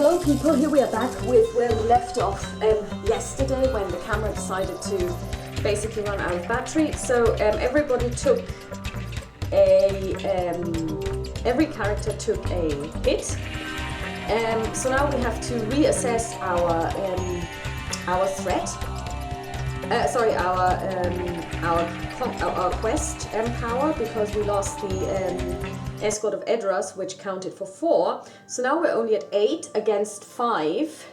Hello people, here we are back with where we left off yesterday when the camera decided to basically run out of battery. So everybody took every character took a hit. So now we have to reassess our threat. Our quest power, because we lost the Escort of Edras, which counted for 4. So now we're only at 8 against 5,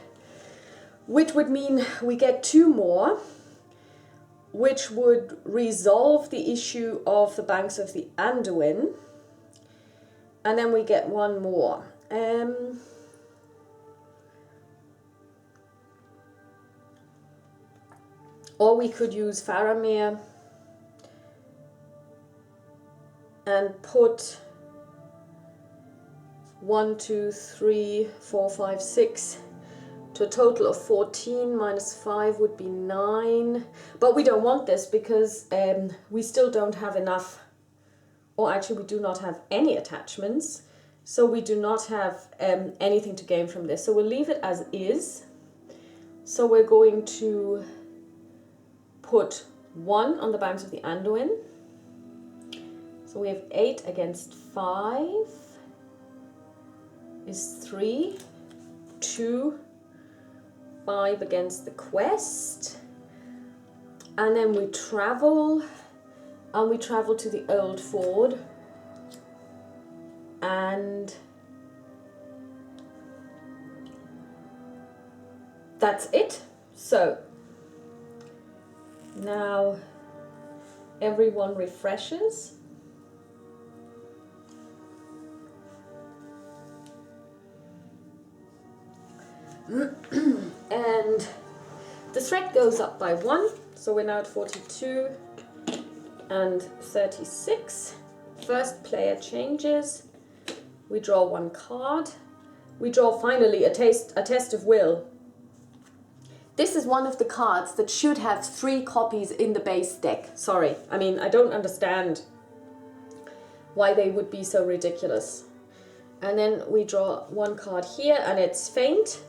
which would mean we get 2 more, which would resolve the issue of the banks of the Anduin, and then we get 1 more. Or we could use Faramir and put 1, 2, 3, 4, 5, 6 to a total of 14 minus 5 would be 9. But we don't want this because we still don't have enough, or actually we do not have any attachments. So we do not have anything to gain from this. So we'll leave it as is. So we're going to put 1 on the banks of the Anduin. So we have 8 against 5 is 3, 2, 5 against the quest, and then we travel, and we travel to the Old Ford, and that's it. So now everyone refreshes. And the threat goes up by 1, so we're now at 42 and 36. First player changes. We draw 1 card. We draw finally a test of will. This is one of the cards that should have 3 copies in the base deck. Sorry, I mean, I don't understand why they would be so ridiculous. And then we draw 1 card here, and it's Feint.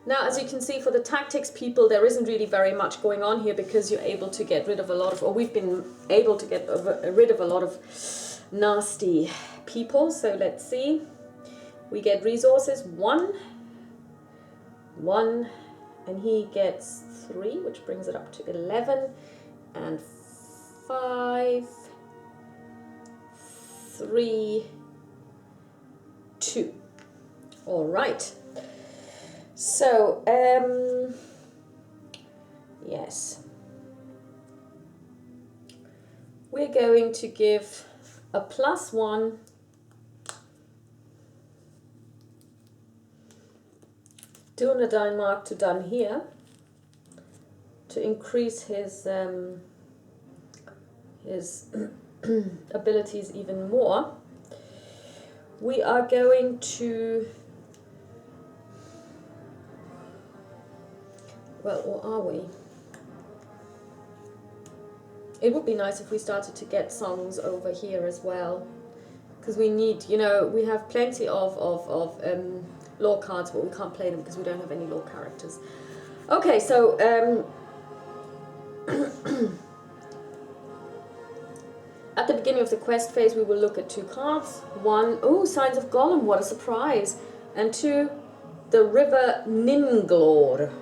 Now, as you can see, for the tactics people, there isn't really very much going on here because you're able to get rid of a lot of, or we've been able to get rid of a lot of nasty people. So let's see. We get resources, 1, and he gets 3, which brings it up to 11, and 5, 3, 2. All right. So, yes, we're going to give a +1 Dunedain mark to done here to increase his abilities even more. We are going to, well, or are we? It would be nice if we started to get songs over here as well, because we need, you know, we have plenty of lore cards, but we can't play them because we don't have any lore characters. Okay, so at the beginning of the quest phase, we will look at 2 cards. 1, oh, Signs of Gollum, what a surprise. And 2, the River Ninglor.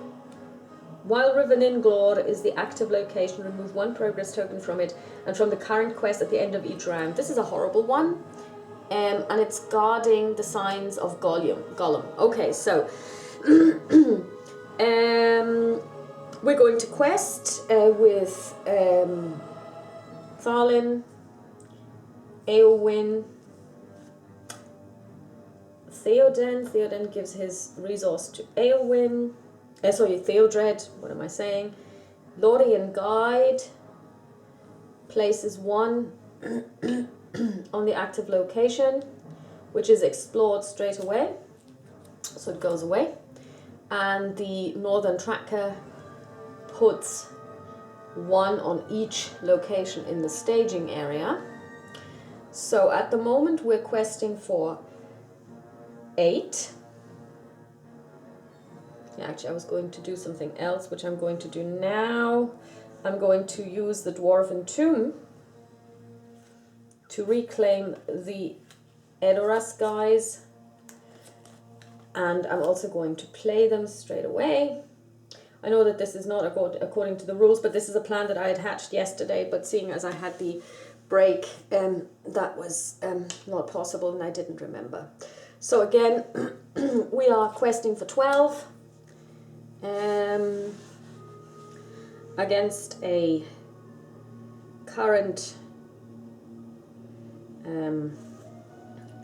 While River Ninglor is the active location, remove 1 progress token from it and from the current quest at the end of each round. This is a horrible one, and it's guarding the signs of Gollum. Okay, so we're going to quest with Thalin, Eowyn, Theoden. Theoden gives his resource to Eowyn. Theodred, what am I saying? Lothian Guide places 1 on the active location, which is explored straight away, so it goes away. And the Northern Tracker puts 1 on each location in the staging area. So at the moment we're questing for 8. Okay, actually I was going to do something else, which I'm going to do now. I'm going to use the Dwarven Tomb to reclaim the Edoras guys. And I'm also going to play them straight away. I know that this is not according to the rules, but this is a plan that I had hatched yesterday, but seeing as I had the break, that was not possible and I didn't remember. So again, we are questing for 12 against a current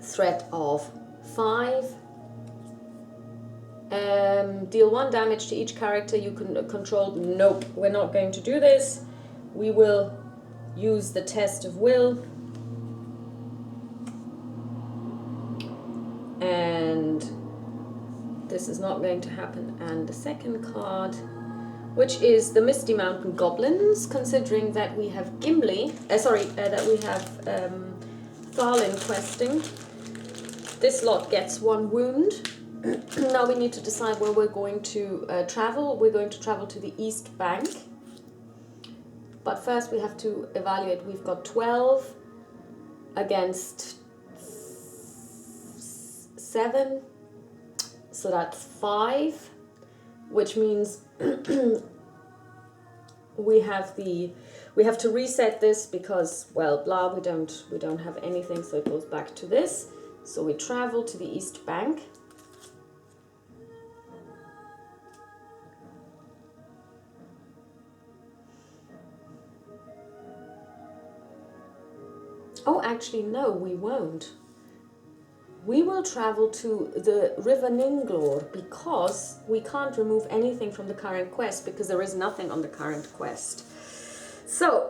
threat of 5. Deal 1 damage to each character you can control. Nope, we're not going to do this. We will use the test of will. And this is not going to happen. And the second card, which is the Misty Mountain Goblins, considering that we have Gimli, that we have Tharlin questing. This lot gets 1 wound. Now we need to decide where we're going to travel. We're going to travel to the East Bank. But first we have to evaluate. We've got 12 against 7. So that's 5. Which means we have to reset this because, well, blah, we don't have anything, so it goes back to this. So we travel to the East Bank. Oh, actually, no, we won't. We will travel to the River Ninglor because we can't remove anything from the current quest because there is nothing on the current quest. So,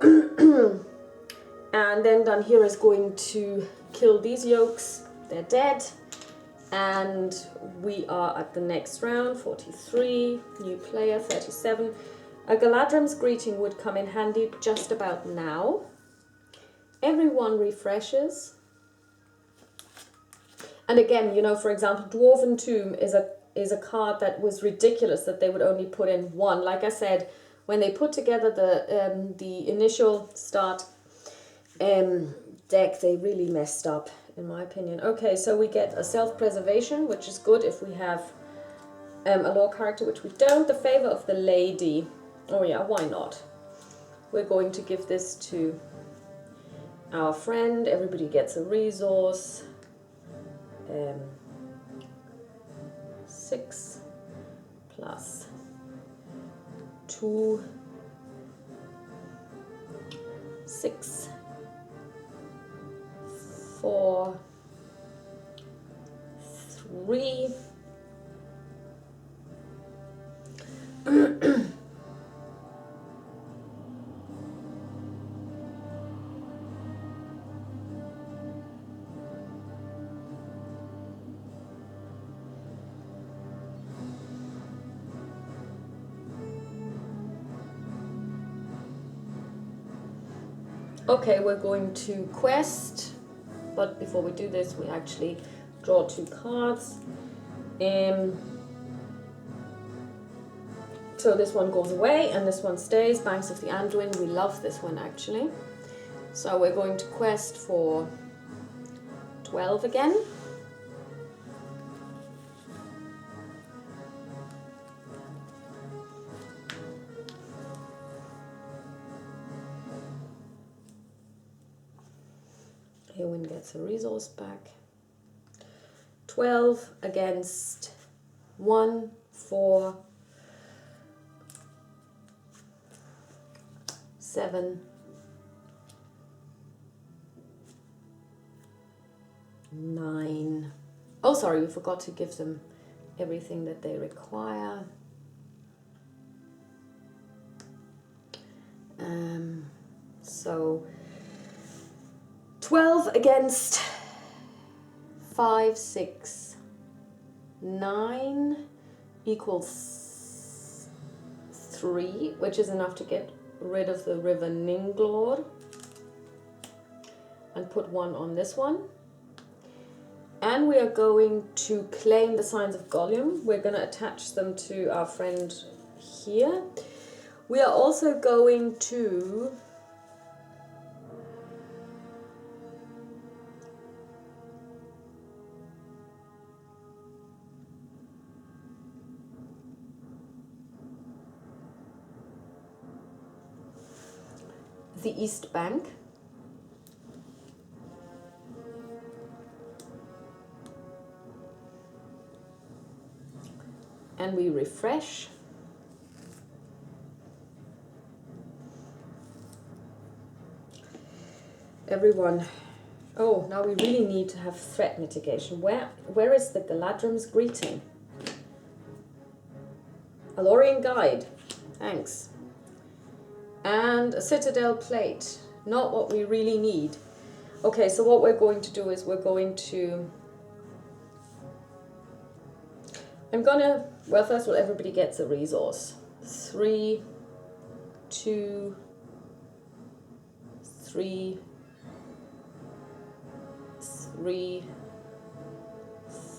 and then Danhira is going to kill these yokes. They're dead. And we are at the next round, 43, new player, 37. A Galadrim's Greeting would come in handy just about now. Everyone refreshes. And again, you know, for example, Dwarven Tomb is a card that was ridiculous that they would only put in 1. Like I said, when they put together the initial start deck, they really messed up, in my opinion. Okay, so we get a self-preservation, which is good if we have a lore character, which we don't. The Favor of the Lady. Oh yeah, why not? We're going to give this to our friend. Everybody gets a resource. 6 plus 2, 6, 4, 3. Okay, we're going to quest, but before we do this, we actually draw 2 cards. So this one goes away and this one stays. Banks of the Anduin, we love this one actually. So we're going to quest for 12 again. Eowyn gets a resource back. 12 against 1, 4, 7, 9. Oh, sorry, we forgot to give them everything that they require. So 12 against 5, 6, 9 equals 3, which is enough to get rid of the River Ninglor and put 1 on this one. And we are going to claim the signs of Gollum. We're going to attach them to our friend here. We are also going to the East Bank. And we refresh. Everyone. Oh, now we really need to have threat mitigation. Where is the Galadrim's greeting? A Lorien guide. Thanks. And a citadel plate. Not what we really need. Okay, so what we're going to do is we're going to... well, first of all, everybody gets a resource. 3, 2, 3, 3,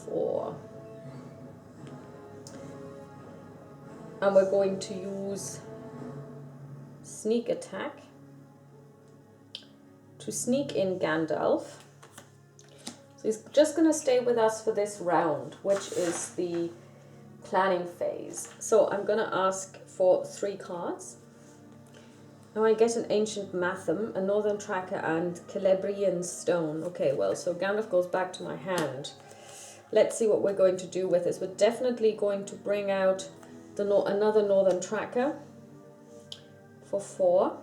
4. And we're going to use sneak attack to sneak in Gandalf. So he's just going to stay with us for this round, which is the planning phase. So I'm going to ask for 3 cards. Now I get an Ancient Matham, a Northern Tracker, and Celebrian Stone. Okay, well, so Gandalf goes back to my hand. Let's see what we're going to do with this. We're definitely going to bring out another Northern Tracker for 4.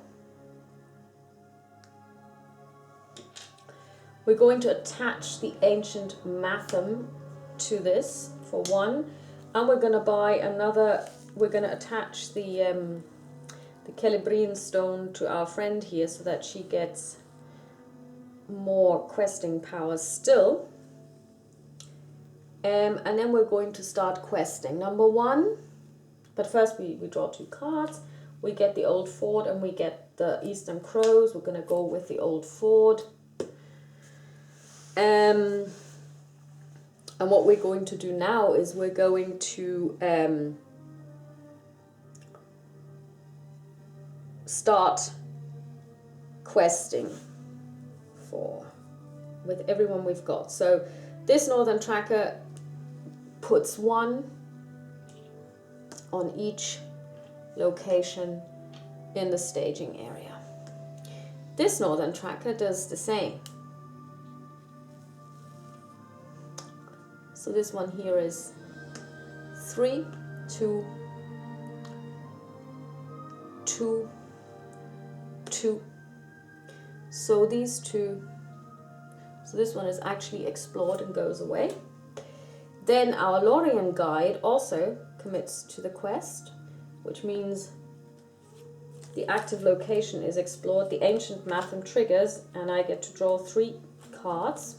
We're going to attach the Ancient Matham to this for 1. And we're going to buy another, we're going to attach the Celebrian Stone to our friend here so that she gets more questing powers still. And then we're going to start questing. Number 1, but first we draw 2 cards. We get the Old Ford and we get the Eastern Crows. We're going to go with the Old Ford. And what we're going to do now is we're going to start questing with everyone we've got. So this Northern Tracker puts 1 on each location in the staging area. This Northern Tracker does the same. So this one here is 3, 2, 2, 2. So these 2, so this one is actually explored and goes away. Then our Lorien guide also commits to the quest, which means the active location is explored. The Ancient Matham triggers and I get to draw 3 cards.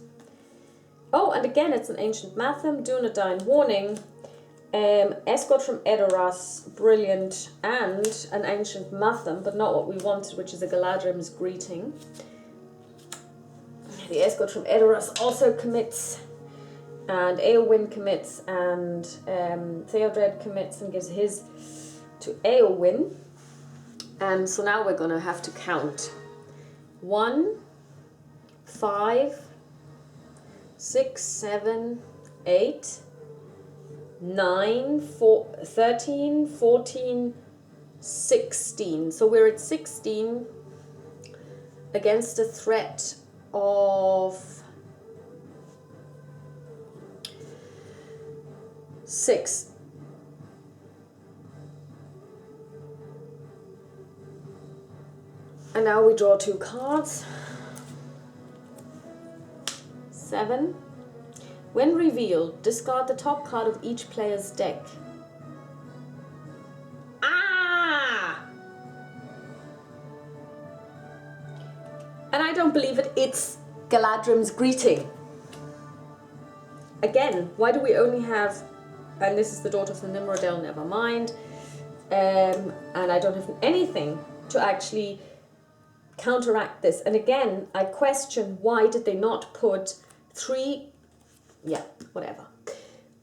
Oh, and again, it's an Ancient Matham, Dunedain Warning, Escort from Edoras, brilliant, and an Ancient Matham, but not what we wanted, which is a Galadrim's Greeting. The Escort from Edoras also commits, and Eowyn commits, and Theodred commits and gives his to Eowyn. So now we're going to have to count. 1, 5, 6, 7, 8, 9, 13, 14, 16. So we're at 16 against a threat of 6. And now we draw 2 cards. 7. When revealed, discard the top card of each player's deck. Ah! And I don't believe it, it's Galadrim's Greeting. Again, why do we only have, and this is the Daughter of the Nimrodel, never mind, and I don't have anything to actually counteract this. And again, I question, why did they not put 3 yeah, whatever.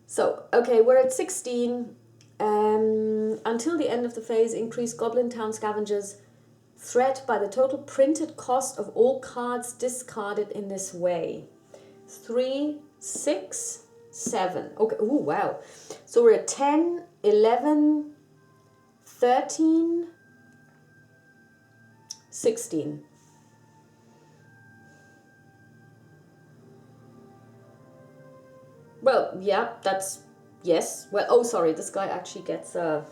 So, okay, we're at 16. Until the end of the phase, increase Goblin Town Scavengers threat by the total printed cost of all cards discarded in this way. 3, 6, 7. Okay, oh wow. So we're at 10, 11, 13, 16. Well, yeah, that's, yes. Well, oh, sorry, this guy actually gets a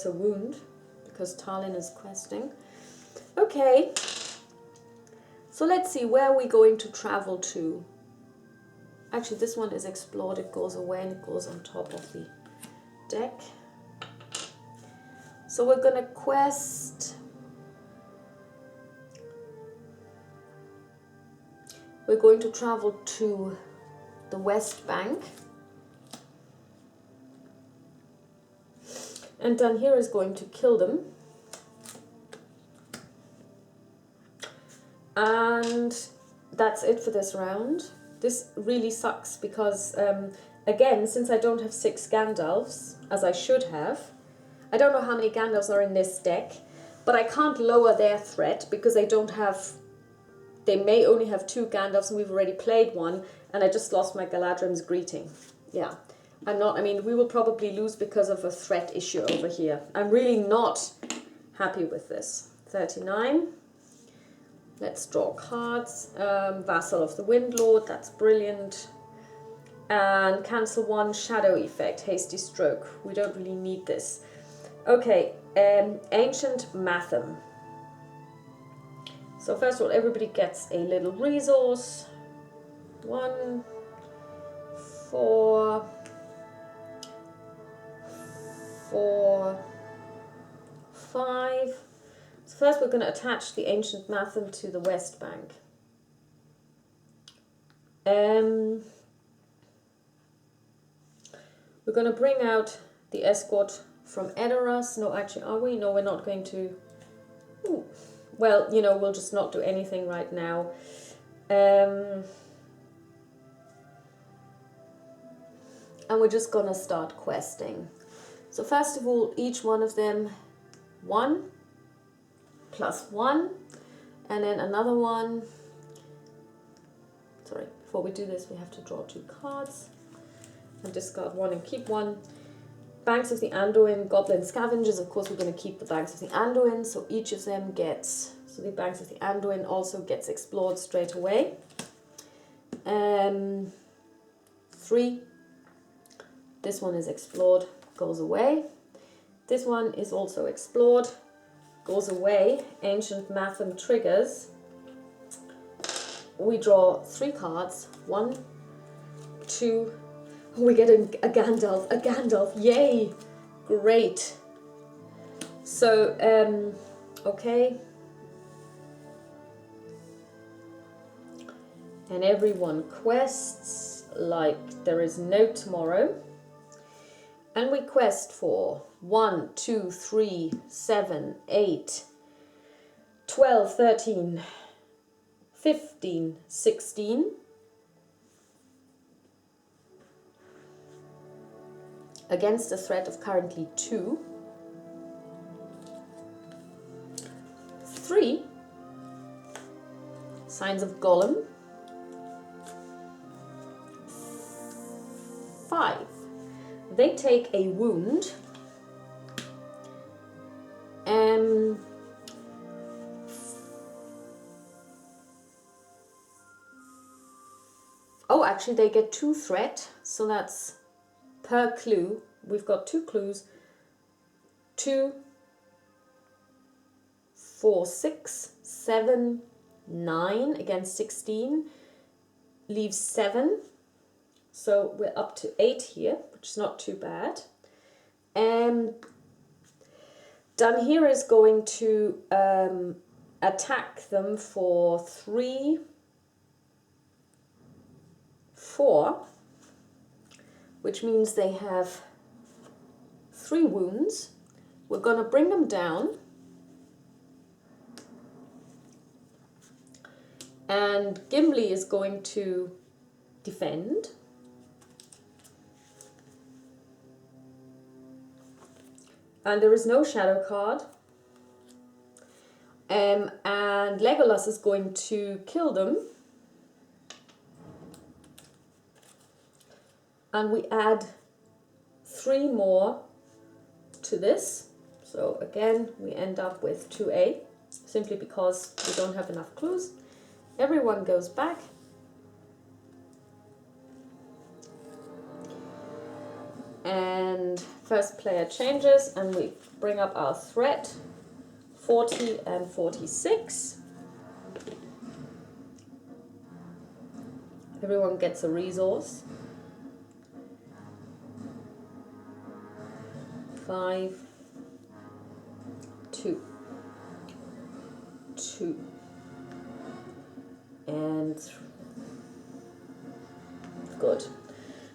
wound because Talin is questing. Okay. So let's see, where are we going to travel to? Actually, this one is explored. It goes away and it goes on top of the deck. So we're going to quest... We're going to travel to the West Bank. And down here is going to kill them. And that's it for this round. This really sucks because, again, since I don't have 6 Gandalfs, as I should have, I don't know how many Gandalfs are in this deck, but I can't lower their threat because they don't have... They may only have 2 Gandalfs and we've already played one, and I just lost my Galadrim's Greeting. Yeah, I'm not... I mean, we will probably lose because of a threat issue over here. I'm really not happy with this. 39. Let's draw cards. Vassal of the Windlord, that's brilliant. And cancel 1 shadow effect, hasty stroke. We don't really need this. Okay, Ancient Matham. So first of all, everybody gets a little resource. 1, 4, 4, 5. So first we're going to attach the Ancient Matham to the West Bank. We're going to bring out the escort from Edoras. No, actually, are we? No, we're not going to. Ooh. Well, you know, we'll just not do anything right now. And we're just going to start questing. So first of all, each one of them, 1 + 1, and then another one. Sorry, before we do this, we have to draw 2 cards and discard 1 and keep 1. Banks of the Anduin, Goblin Scavengers. Of course, we're going to keep the Banks of the Anduin, so each of them gets... So the Banks of the Anduin also gets explored straight away. 3. This one is explored, goes away. This one is also explored, goes away. Ancient Matham triggers. We draw 3 cards. 1, 2... Oh, we get a Gandalf, yay! Great. So, okay. And everyone quests like there is no tomorrow. And we quest for 1, 2, 3, 7, 8, 12, 13, 15, 16. Against a threat of currently 2. 3. Signs of Gollum. 5. They take a wound. Oh, actually they get 2 threat, so that's per clue. We've got 2 clues. 2, 4, 6, 7, 9 against 16. Leaves 7. So we're up to 8 here, which is not too bad. Down here is going to attack them for 3, 4, which means they have 3 wounds. We're going to bring them down. And Gimli is going to defend. And there is no shadow card. And Legolas is going to kill them. And we add 3 more to this. So again, we end up with 2A, simply because we don't have enough clues. Everyone goes back. And first player changes, and we bring up our threat, 40 and 46. Everyone gets a resource. 5, 2, 2, and good.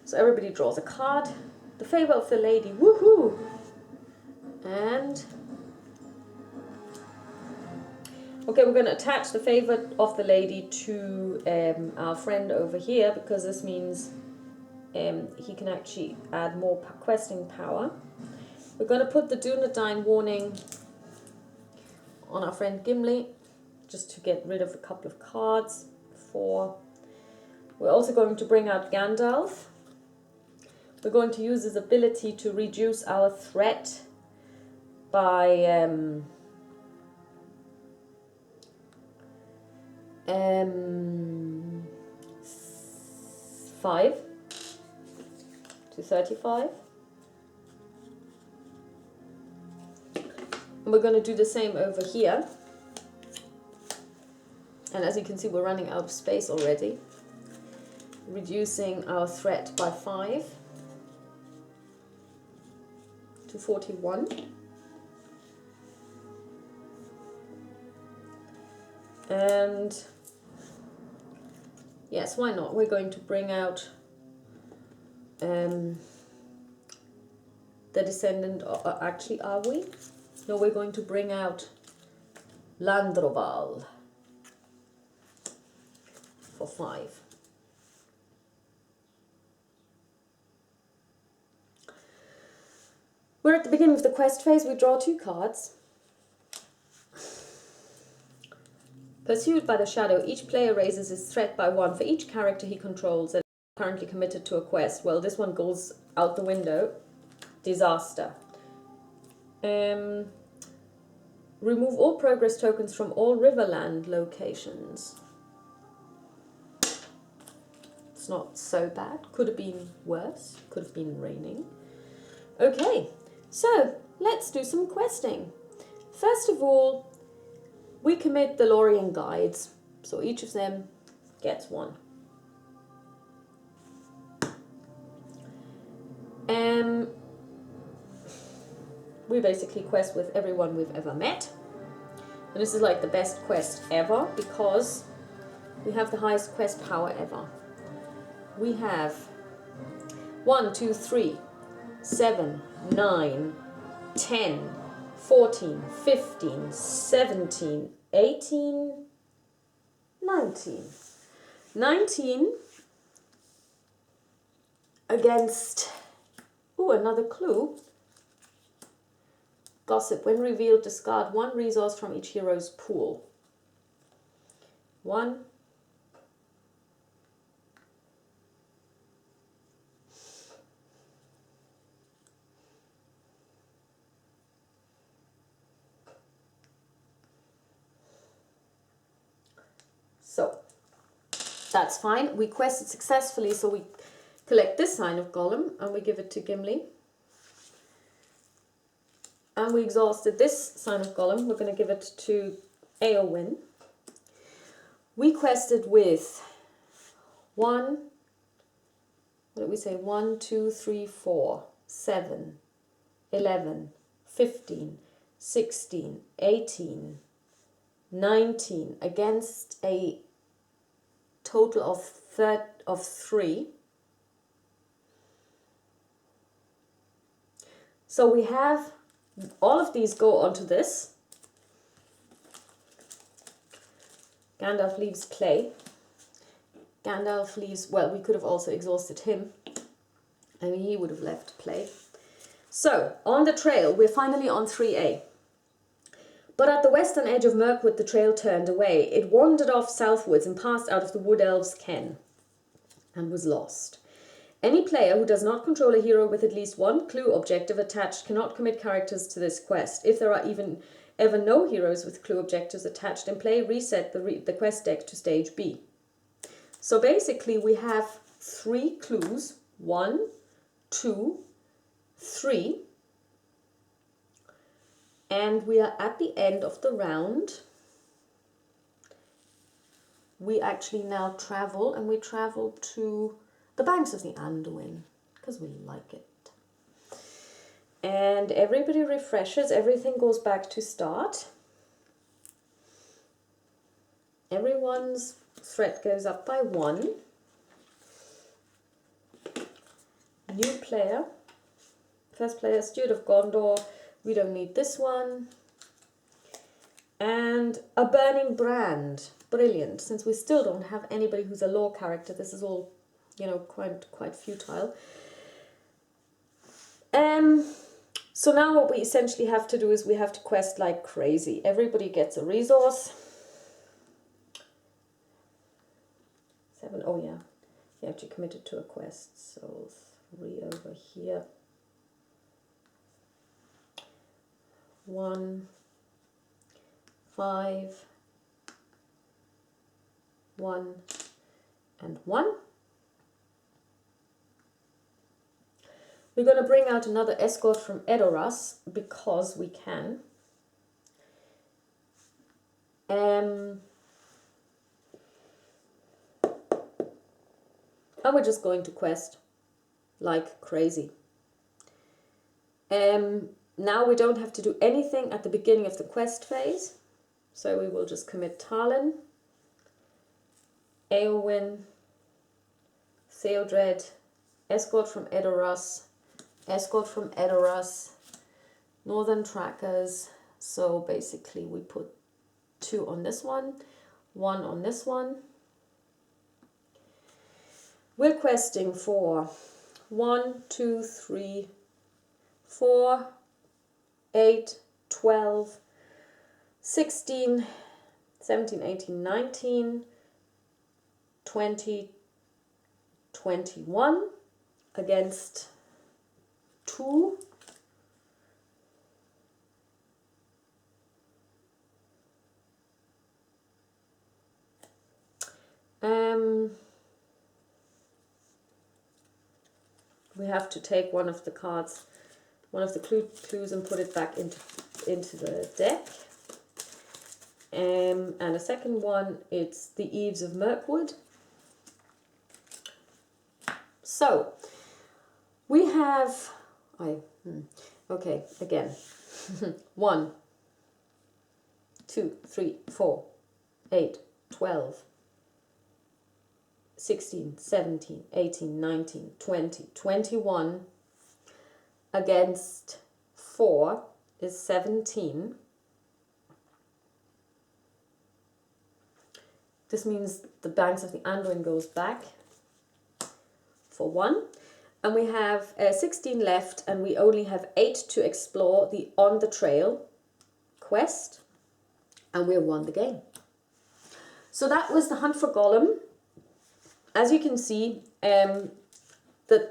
So everybody draws a card. The favor of the lady, woohoo! And okay, we're going to attach the favor of the lady to our friend over here, because this means he can actually add more questing power. We're going to put the Dunedain warning on our friend Gimli, just to get rid of a couple of cards. 4. We're also going to bring out Gandalf. We're going to use his ability to reduce our threat by 5 to 35. And we're going to do the same over here. And as you can see, we're running out of space already. Reducing our threat by 5 to 41. And yes, why not? We're going to bring out the descendant, actually, are we? No, we're going to bring out Landroval for 5. We're at the beginning of the quest phase. We draw 2 cards. Pursued by the shadow, each player raises his threat by 1 for each character he controls and is currently committed to a quest. Well, this one goes out the window. Disaster. Remove all progress tokens from all Riverland locations. It's not so bad. Could have been worse. Could have been raining. Okay, so let's do some questing. First of all, we commit the Lorien guides, so each of them gets 1. We basically quest with everyone we've ever met. And this is like the best quest ever, because we have the highest quest power ever. We have 1, 2, 3, 7, 9, 10, 14, 15, 17, 18, 19. 19 against, another clue. Gossip. When revealed, discard 1 resource from each hero's pool. 1. So, that's fine. We quested successfully, so we collect this sign of Gollum and we give it to Gimli. And we exhausted this sign of Gollum. We're going to give it to Eowyn. We quested with 1, what did we say? 1, 2, 3, 4, 7, 11, 15, 16, 18, 19 against a total of 3. So we have all of these go onto this. Gandalf leaves play. Gandalf leaves, well, we could have also exhausted him. I mean, he would have left play. So, on the trail, we're finally on 3A. But at the western edge of Mirkwood, the trail turned away. It wandered off southwards and passed out of the Wood Elves' ken and was lost. Any player who does not control a hero with at least one clue objective attached cannot commit characters to this quest. If there are even ever no heroes with clue objectives attached in play, reset the quest deck to stage B. So basically we have 3 clues, 1, 2, 3, and we are at the end of the round. We actually now travel, and we travel to the banks of the Anduin, because we like it. And everybody refreshes, everything goes back to start. Everyone's threat goes up by 1. New player. First player, Steward of Gondor. We don't need this one. And a Burning Brand. Brilliant. Since we still don't have anybody who's a lore character, this is all, you know, quite futile. So now what we essentially have to do is we have to quest like crazy. Everybody gets a resource. 7, oh yeah. You actually committed to a quest, so 3 over here. 1, 5, 1, and 1. We're going to bring out another escort from Edoras because we can. And we're just going to quest like crazy. Now we don't have to do anything at the beginning of the quest phase. So we will just commit Talon, Eowyn, Theodred, escort from Edoras, escort from Edoras, Northern Trackers. So basically we put 2 on this one, 1 on this one. We're questing for 1, 2, 3, 4, 8, 12, 16, 17, 18, 19, 20, 21 against 2. We have to take one of the cards, one of the clues, and put it back into the deck. And a second one, it's the Eaves of Mirkwood. So we have, okay, again, 1, 2, 3, 4, 8, 12, 16, 17, 18, 19, 20, 21 against 4 is 17. This means the Banks of the Anduin goes back for 1. And we have 16 left, and we only have 8 to explore the On the Trail quest. And we've won the game. So that was the Hunt for Gollum. As you can see, the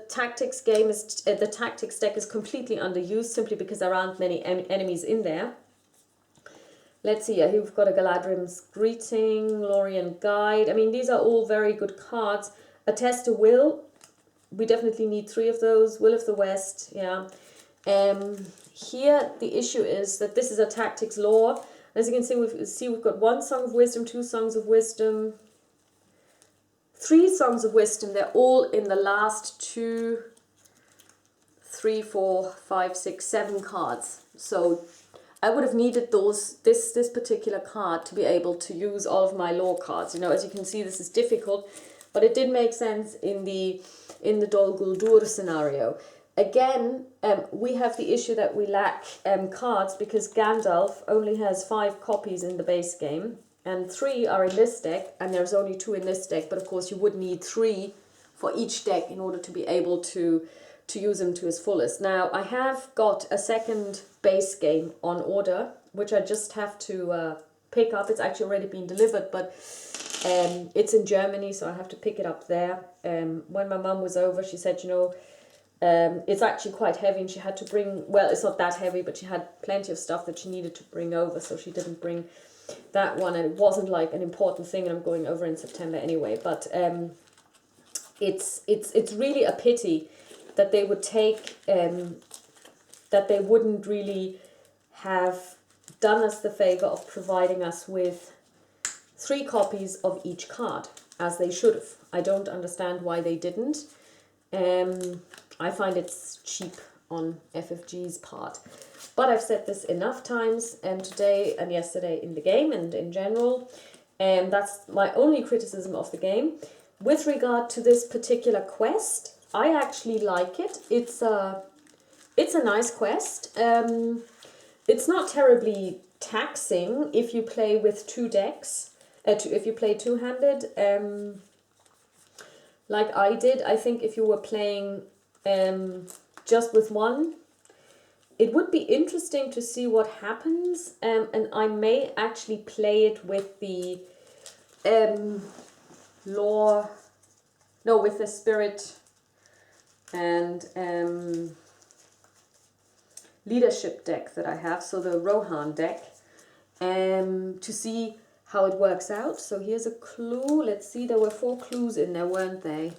tactics game is the tactics deck is completely underused simply because there aren't many enemies in there. Let's see, here we've got a Galadrim's Greeting, Lorien Guide. I mean, these are all very good cards. A Test of Will, we definitely need 3 of those. Will of the West, yeah. Here the issue is that this is a tactics lore. As you can see, we've got 1 Song of Wisdom, 2 Songs of Wisdom, 3 Songs of Wisdom. They're all in the last 2, 3, 4, 5, 6, 7 cards. So I would have needed this particular card to be able to use all of my lore cards. You know, as you can see, this is difficult, but it did make sense in the Dol Guldur scenario. Again, we have the issue that we lack cards because Gandalf only has 5 copies in the base game. and 3 are in this deck, and there's only 2 in this deck, but of course you would need 3 for each deck in order to be able to use them to its fullest. Now, I have got a second base game on order, which I just have to pick up. It's actually already been delivered, but it's in Germany, so I have to pick it up there. When my mum was over, she said, you know, it's actually quite heavy, and she had to bring, well, it's not that heavy, but she had plenty of stuff that she needed to bring over, so she didn't bring that one, and it wasn't like an important thing, and I'm going over in September anyway. But it's really a pity that they would take, that they wouldn't really have done us the favor of providing us with 3 copies of each card, as they should have. I don't understand why they didn't. I find it's cheap on FFG's part. But I've said this enough times, today and yesterday in the game and in general, and that's my only criticism of the game. With regard to this particular quest, I actually like it. It's a nice quest. It's not terribly taxing if you play with 2 decks. If you play 2-handed, like I did. I think if you were playing just with 1, it would be interesting to see what happens. And I may actually play it with the with the spirit and leadership deck that I have, so the Rohan deck, to see how it works out. So here's a clue. Let's see, there were 4 clues in there, weren't there?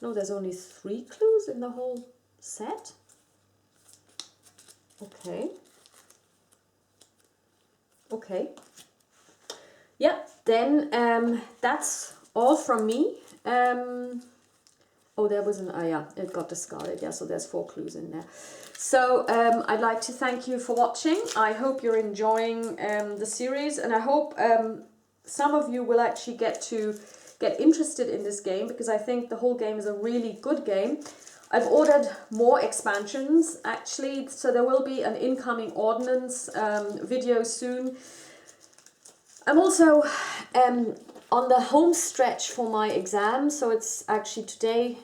No, there's only 3 clues in the whole set. Okay. Yeah, then that's all from me. Oh, there was it got discarded. Yeah, so there's 4 clues in there. So I'd like to thank you for watching. I hope you're enjoying the series, and I hope some of you will actually get interested in this game, because I think the whole game is a really good game. I've ordered more expansions actually, so there will be an incoming Ordnance video soon. I'm also on the home stretch for my exam, so it's actually today,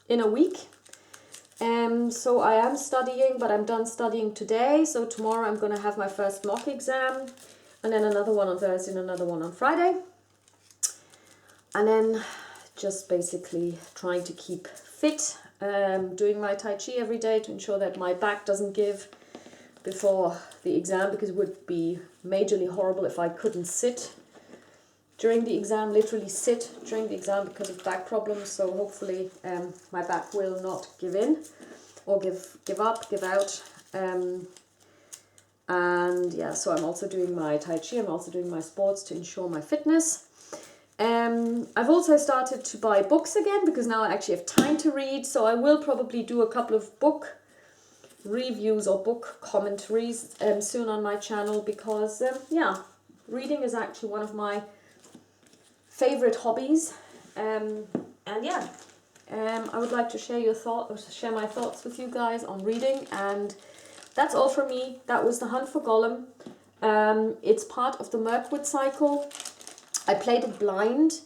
in a week. So I am studying, but I'm done studying today. So tomorrow I'm going to have my first mock exam, and then another one on Thursday and another one on Friday. And then just basically trying to keep fit, doing my Tai Chi every day to ensure that my back doesn't give before the exam, because it would be majorly horrible if I couldn't sit during the exam, literally sit during the exam because of back problems. So hopefully my back will not give in or give out. And yeah, so I'm also doing my Tai Chi, I'm also doing my sports to ensure my fitness. I've also started to buy books again, because now I actually have time to read, so I will probably do a couple of book reviews or book commentaries soon on my channel, because yeah, reading is actually one of my favorite hobbies, and yeah, I would like to share my thoughts with you guys on reading. And that's all from me. That was The Hunt for Gollum. It's part of the Mirkwood cycle. I played it blind.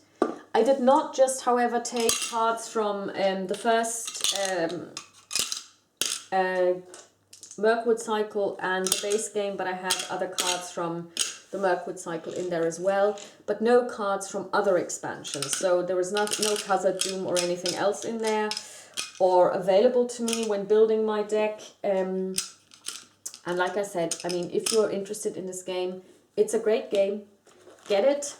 I did not just, however, take cards from the first Mirkwood cycle and the base game, but I had other cards from the Mirkwood cycle in there as well, but no cards from other expansions. So there was no Khazad-dûm or anything else in there or available to me when building my deck. And like I said, I mean, if you're interested in this game, it's a great game. Get it.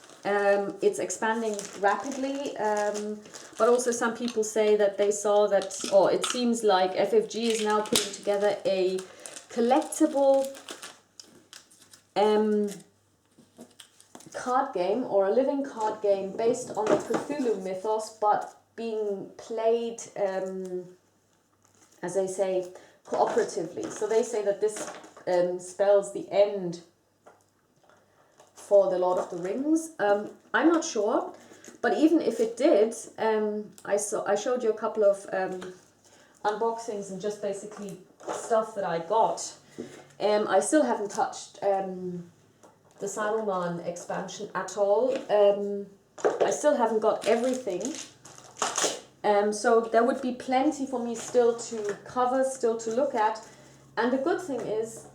It's expanding rapidly, but also some people say that they saw that, or it seems like FFG is now putting together a collectible card game, or a living card game based on the Cthulhu mythos, but being played, as they say, cooperatively. So they say that this spells the end for the Lord of the Rings. I'm not sure, but even if it did, I showed you a couple of unboxings and just basically stuff that I got. I still haven't touched the Saruman expansion at all. I still haven't got everything. So there would be plenty for me still to cover, still to look at. And the good thing is,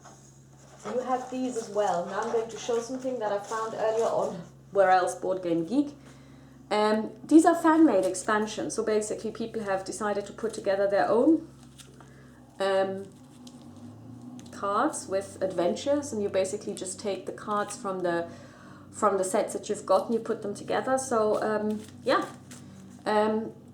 you have these as well. Now I'm going to show something that I found earlier on Where Else Board Game Geek. These are fan-made expansions. So basically people have decided to put together their own cards with adventures, and you basically just take the cards from the sets that you've got and you put them together. So yeah.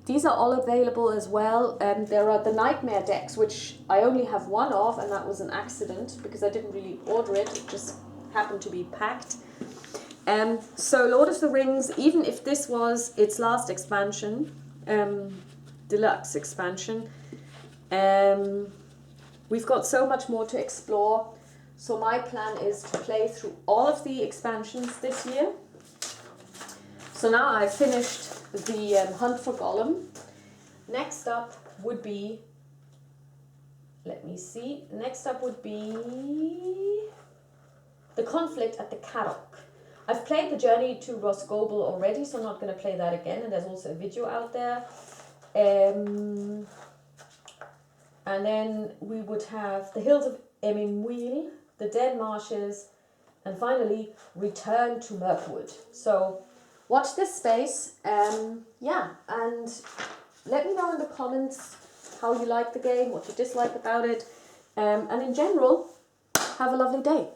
These are all available as well. There are the Nightmare decks, which I only have one of, and that was an accident because I didn't really order it. It just happened to be packed. So Lord of the Rings, even if this was its last expansion, deluxe expansion, we've got so much more to explore. So my plan is to play through all of the expansions this year. So now I've finished the Hunt for Gollum. Next up would be, let me see, next up would be the Conflict at the Caddock. I've played the Journey to Rosgobel already, so I'm not going to play that again, and there's also a video out there. And then we would have the Hills of Emimwil, the Dead Marshes, and finally Return to Mirkwood. So watch this space, yeah, and let me know in the comments how you like the game, what you dislike about it, and in general, have a lovely day.